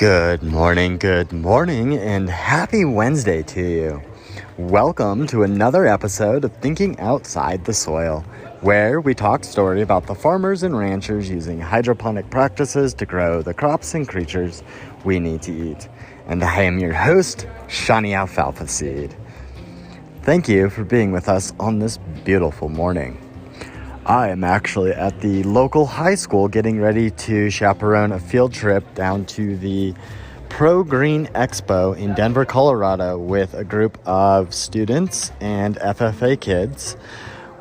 Good morning, and happy Wednesday to you. Welcome to another episode of Thinking Outside the Soil, where we talk story about the farmers and ranchers using hydroponic practices to grow the crops and creatures we need to eat. And I am your host, Seany Alfalfaseed. Thank you for being with us on this beautiful morning. I am actually at the local high school getting ready to chaperone a field trip down to the Pro Green Expo in Denver, Colorado with a group of students and FFA kids.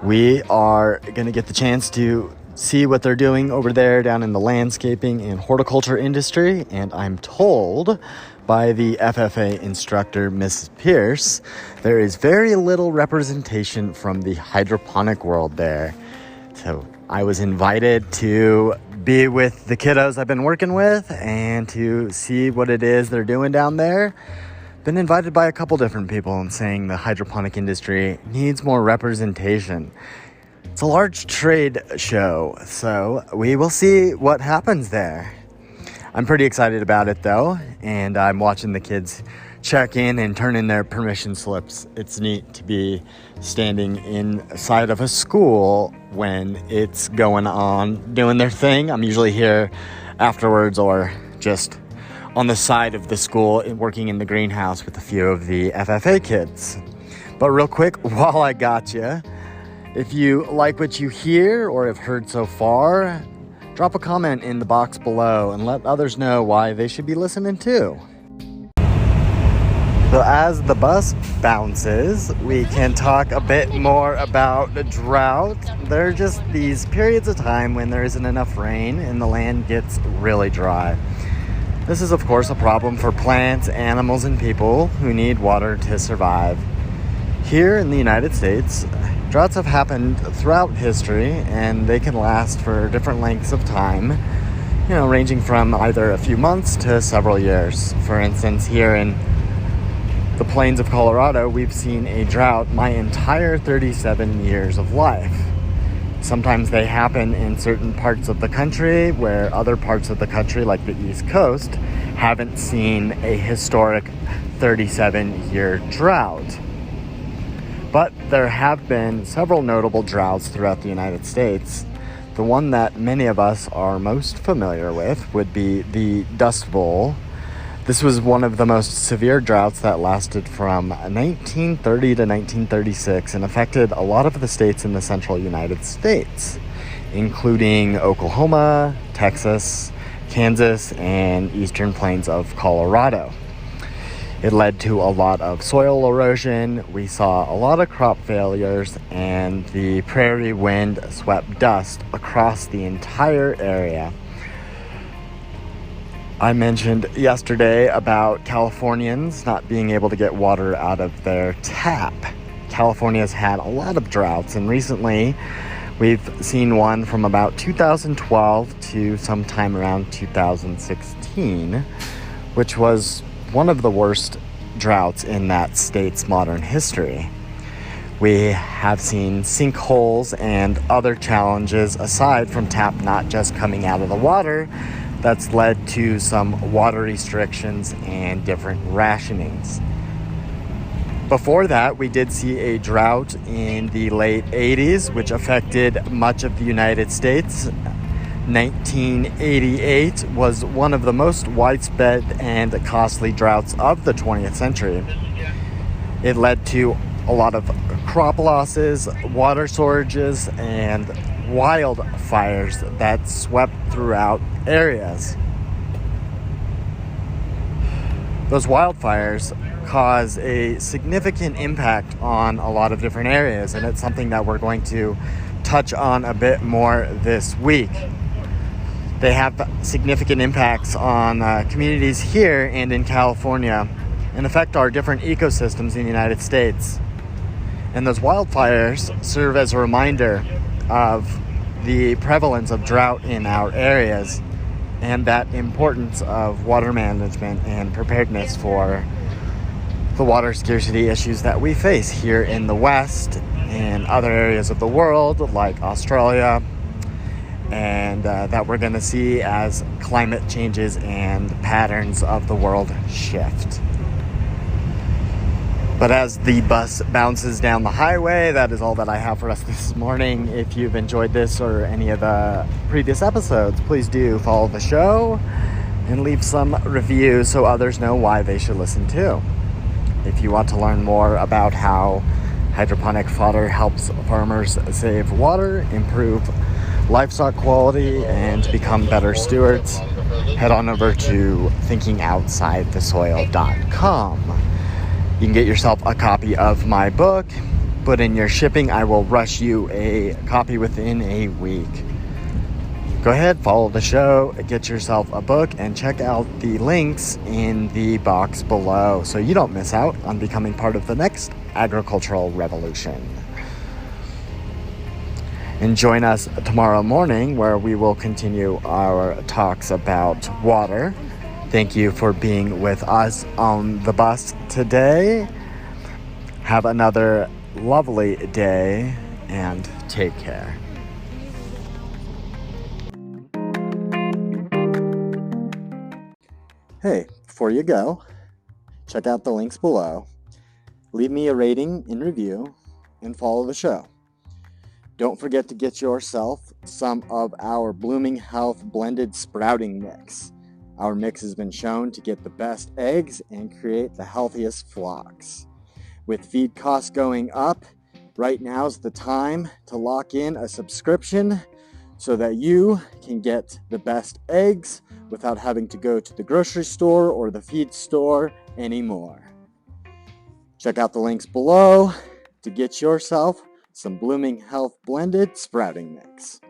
We are going to get the chance to see what they're doing over there down in the landscaping and horticulture industry, and I'm told by the FFA instructor, Mrs. Pierce, there is very little representation from the hydroponic world there. So I was invited to be with the kiddos I've been working with and to see what it is they're doing down there. Been invited by a couple different people and saying the hydroponic industry needs more representation. It's a large trade show, so we will see what happens there. I'm pretty excited about it though, and I'm watching the kids check in and turn in their permission slips. It's neat to be standing inside of a school when it's going on, doing their thing. I'm usually here afterwards or just on the side of the school working in the greenhouse with a few of the FFA kids. But real quick, while I got you, if you like what you hear or have heard so far, drop a comment in the box below and let others know why they should be listening too. So as the bus bounces, we can talk a bit more about the drought. There are just these periods of time when there isn't enough rain and the land gets really dry. This is, of course, a problem for plants, animals, and people who need water to survive. Here in the United States, droughts have happened throughout history, and they can last for different lengths of time, ranging from either a few months to several years. For instance, here in the plains of Colorado, we've seen a drought my entire 37 years of life. Sometimes they happen in certain parts of the country where other parts of the country, like the East Coast, haven't seen a historic 37-year drought. But there have been several notable droughts throughout the United States. The one that many of us are most familiar with would be the Dust Bowl. This was one of the most severe droughts that lasted from 1930 to 1936 and affected a lot of the states in the central United States, including Oklahoma, Texas, Kansas, and eastern plains of Colorado. It led to a lot of soil erosion. We saw a lot of crop failures, and the prairie wind swept dust across the entire area. I mentioned yesterday about Californians not being able to get water out of their tap. California's had a lot of droughts, and recently we've seen one from about 2012 to sometime around 2016, which was one of the worst droughts in that state's modern history. We have seen sinkholes and other challenges aside from tap not just coming out of the water. That's led to some water restrictions and different rationings. Before that, we did see a drought in the late 80s, which affected much of the United States. 1988 was one of the most widespread and costly droughts of the 20th century. It led to a lot of crop losses, water shortages, and wildfires that swept throughout areas. Those wildfires cause a significant impact on a lot of different areas, and it's something that we're going to touch on a bit more this week. They have significant impacts on communities here and in California and affect our different ecosystems in the United States. And those wildfires serve as a reminder of the prevalence of drought in our areas and that importance of water management and preparedness for the water scarcity issues that we face here in the West and other areas of the world like Australia and that we're going to see as climate changes and patterns of the world shift. But as the bus bounces down the highway, that is all that I have for us this morning. If you've enjoyed this or any of the previous episodes, please do follow the show and leave some reviews so others know why they should listen too. If you want to learn more about how hydroponic fodder helps farmers save water, improve livestock quality, and become better stewards, head on over to thinkingoutsidthesoil.com. You can get yourself a copy of my book. Put in your shipping. I will rush you a copy within a week. Go ahead, follow the show, get yourself a book, and check out the links in the box below so you don't miss out on becoming part of the next agricultural revolution. And join us tomorrow morning where we will continue our talks about water. Thank you for being with us on the bus today. Have another lovely day and take care. Hey, before you go, check out the links below. Leave me a rating and review and follow the show. Don't forget to get yourself some of our Blooming Health blended sprouting mix. Our mix has been shown to get the best eggs and create the healthiest flocks. With feed costs going up, right now's the time to lock in a subscription so that you can get the best eggs without having to go to the grocery store or the feed store anymore. Check out the links below to get yourself some Blooming Health blended sprouting mix.